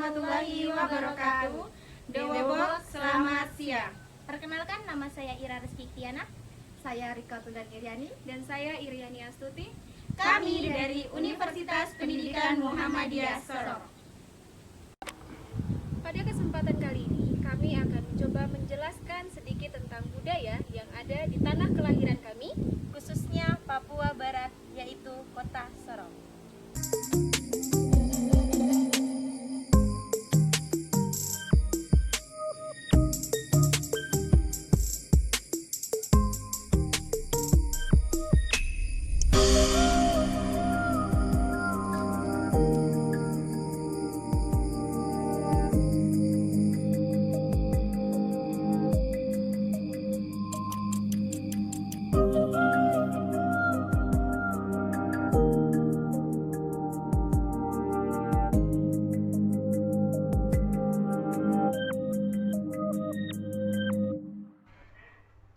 warahmatullahi wabarakatuh. Dewok, selamat siang. Perkenalkan, nama saya Ira Rizky Tiana. Saya Rika Tudan Iriani. Dan saya Iriani Astuti. Kami dari Universitas Pendidikan Muhammadiyah Sorong. Pada kesempatan kali ini, kami akan mencoba menjelaskan sedikit tentang budaya yang ada di tanah kelahiran kami, Khususnya Papua Barat, yaitu Kota Sorong.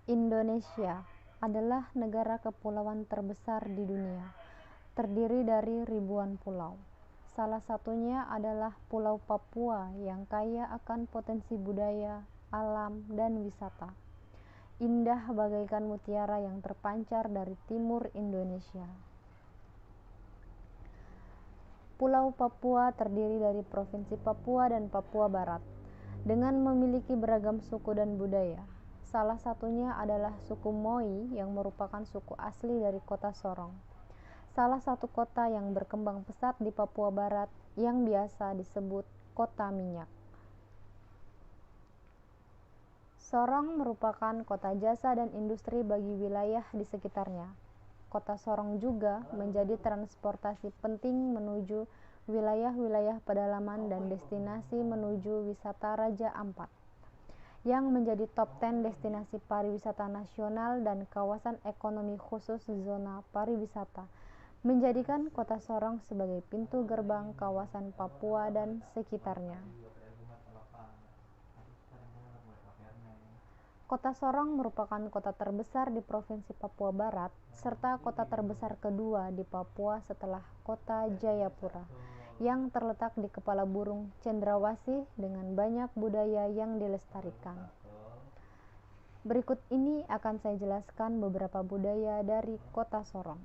Indonesia adalah negara kepulauan terbesar di dunia, terdiri dari ribuan pulau. Salah satunya adalah Pulau Papua yang kaya akan potensi budaya, alam, dan wisata. Indah bagaikan mutiara yang terpancar dari timur Indonesia. Pulau Papua terdiri dari Provinsi Papua dan Papua Barat, dengan memiliki beragam suku dan budaya. Salah satunya adalah suku Moi yang merupakan suku asli dari kota Sorong. Salah satu kota yang berkembang pesat di Papua Barat yang biasa disebut kota minyak. Sorong merupakan kota jasa dan industri bagi wilayah di sekitarnya. Kota Sorong juga menjadi transportasi penting menuju wilayah-wilayah pedalaman dan destinasi menuju wisata Raja Ampat, yang menjadi top 10 destinasi pariwisata nasional dan kawasan ekonomi khusus zona pariwisata, menjadikan kota Sorong sebagai pintu gerbang kawasan Papua dan sekitarnya. Kota Sorong merupakan kota terbesar di Provinsi Papua Barat, serta kota terbesar kedua di Papua setelah kota Jayapura, yang terletak di kepala burung cendrawasih dengan banyak budaya yang dilestarikan. Berikut ini akan saya jelaskan beberapa budaya dari kota Sorong.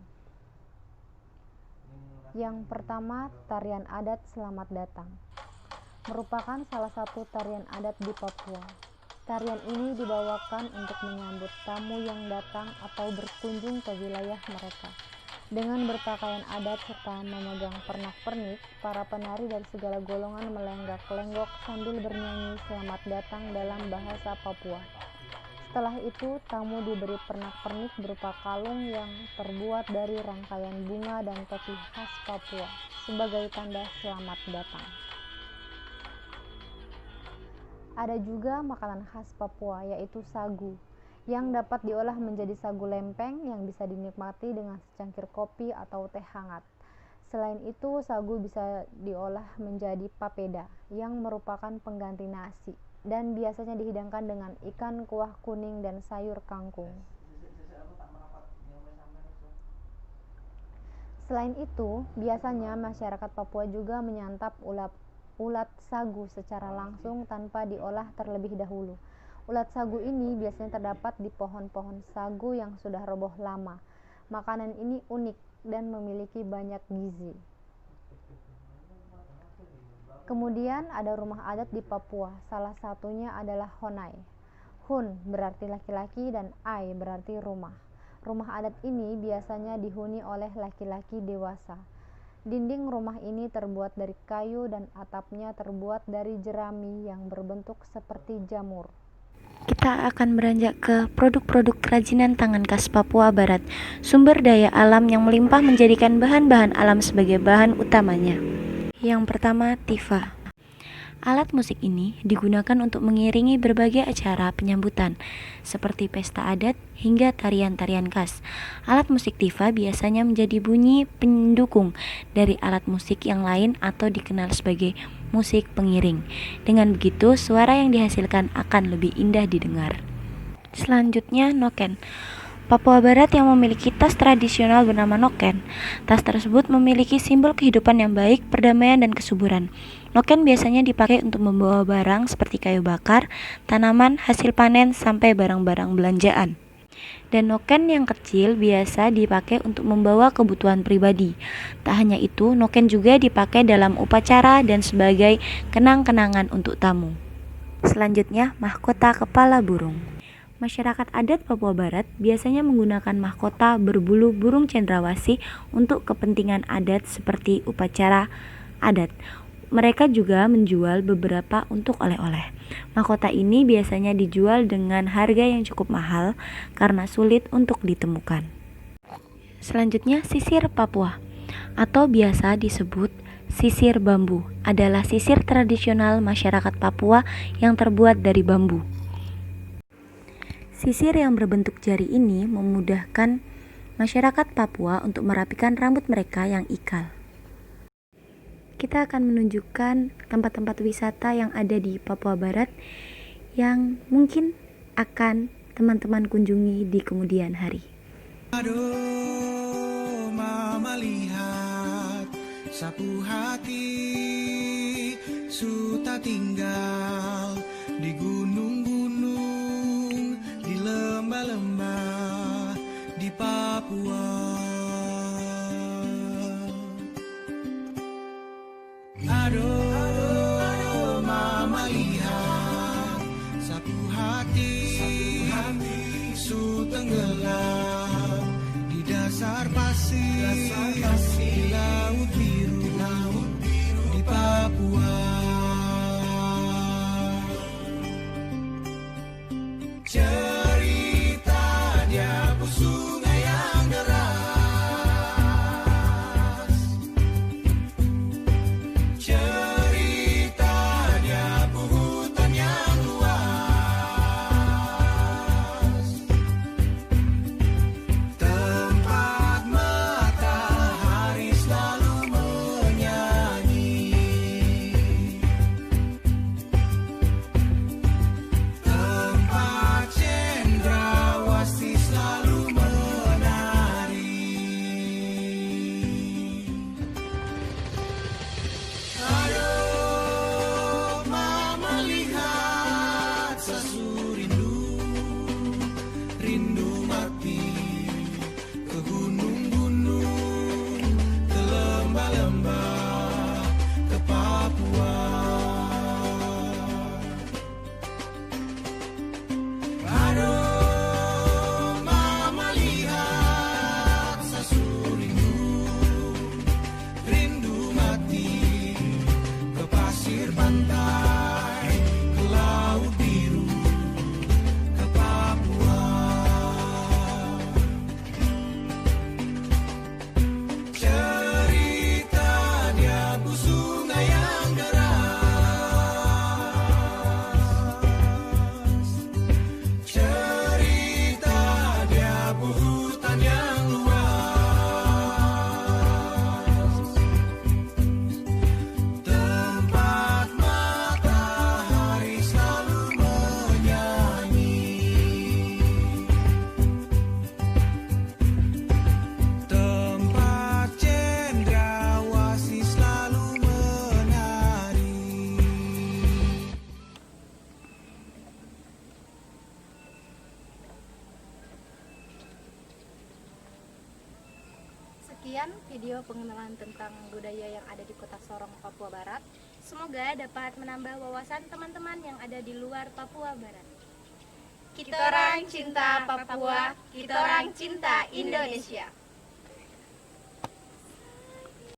Yang pertama, tarian adat Selamat Datang merupakan salah satu tarian adat di Papua. Tarian ini dibawakan untuk menyambut tamu yang datang atau berkunjung ke wilayah mereka. Dengan berpakaian adat serta memegang pernak-pernik, para penari dari segala golongan melenggak-lenggok sambil bernyanyi selamat datang dalam bahasa Papua. Setelah itu, tamu diberi pernak-pernik berupa kalung yang terbuat dari rangkaian bunga dan topi khas Papua sebagai tanda selamat datang. Ada juga makanan khas Papua, yaitu sagu, yang dapat diolah menjadi sagu lempeng yang bisa dinikmati dengan secangkir kopi atau teh hangat. Selain itu, sagu bisa diolah menjadi papeda, yang merupakan pengganti nasi, dan biasanya dihidangkan dengan ikan kuah kuning dan sayur kangkung. Selain itu, biasanya masyarakat Papua juga menyantap ulat sagu secara langsung tanpa diolah terlebih dahulu. Ulat sagu ini biasanya terdapat di pohon-pohon sagu yang sudah roboh lama. Makanan ini unik dan memiliki banyak gizi. Kemudian ada rumah adat di Papua, salah satunya adalah Honai. Hun berarti laki-laki dan Ai berarti rumah. Rumah adat ini biasanya dihuni oleh laki-laki dewasa. Dinding rumah ini terbuat dari kayu dan atapnya terbuat dari jerami yang berbentuk seperti jamur. Kita akan beranjak ke produk-produk kerajinan tangan khas Papua Barat. Sumber daya alam yang melimpah menjadikan bahan-bahan alam sebagai bahan utamanya. Yang pertama, tifa. Alat musik ini digunakan untuk mengiringi berbagai acara penyambutan, seperti pesta adat hingga tarian-tarian khas. Alat musik tifa biasanya menjadi bunyi pendukung dari alat musik yang lain atau dikenal sebagai musik pengiring. Dengan begitu, suara yang dihasilkan akan lebih indah didengar. Selanjutnya, noken. Papua Barat yang memiliki tas tradisional bernama noken. Tas tersebut memiliki simbol kehidupan yang baik, perdamaian, dan kesuburan. Noken biasanya dipakai untuk membawa barang seperti kayu bakar, tanaman, hasil panen, sampai barang-barang belanjaan. Dan noken yang kecil biasa dipakai untuk membawa kebutuhan pribadi. Tak hanya itu, noken juga dipakai dalam upacara dan sebagai kenang-kenangan untuk tamu. Selanjutnya, mahkota kepala burung. Masyarakat adat Papua Barat biasanya menggunakan mahkota berbulu burung cendrawasih untuk kepentingan adat seperti upacara adat. Mereka juga menjual beberapa untuk oleh-oleh. Mahkota ini biasanya dijual dengan harga yang cukup mahal karena sulit untuk ditemukan. Selanjutnya, sisir Papua atau biasa disebut sisir bambu adalah sisir tradisional masyarakat Papua yang terbuat dari bambu. Sisir yang berbentuk jari ini memudahkan masyarakat Papua untuk merapikan rambut mereka yang ikal. Kita akan menunjukkan tempat-tempat wisata yang ada di Papua Barat yang mungkin akan teman-teman kunjungi di kemudian hari. Aduh, mama lihat sapu hati suta tinggal di gunung-gunung, di lembah-lembah di Papua. Aduh, mama lihat sapu hati su tenggelam di dasar pasir, di laut biru di Papua. Cerita dia sungai yang deras, cerita dia hutan yang luas, tempat matahari selalu menyanyi, tempat cendrawasih selalu menari. Aduh, mama lihat sasu rindu, rindu mati ke gunung-gunung, ke lembah-lembah, ke Papua. Aduh, mama lihat sasu rindu, rindu mati ke pasir pantai, ke laut biru, ke Papua. Cerita dia sungai yang deras, cerita dia hutan yang luas, tempat matahari selalu menyanyi, tempat cendrawasih selalu menari. Sekian video pengenalan tentang budaya yang ada di Kota Sorong, Papua Barat. Semoga dapat menambah wawasan teman-teman yang ada di luar Papua Barat. Kita orang cinta Papua, kita orang cinta Indonesia.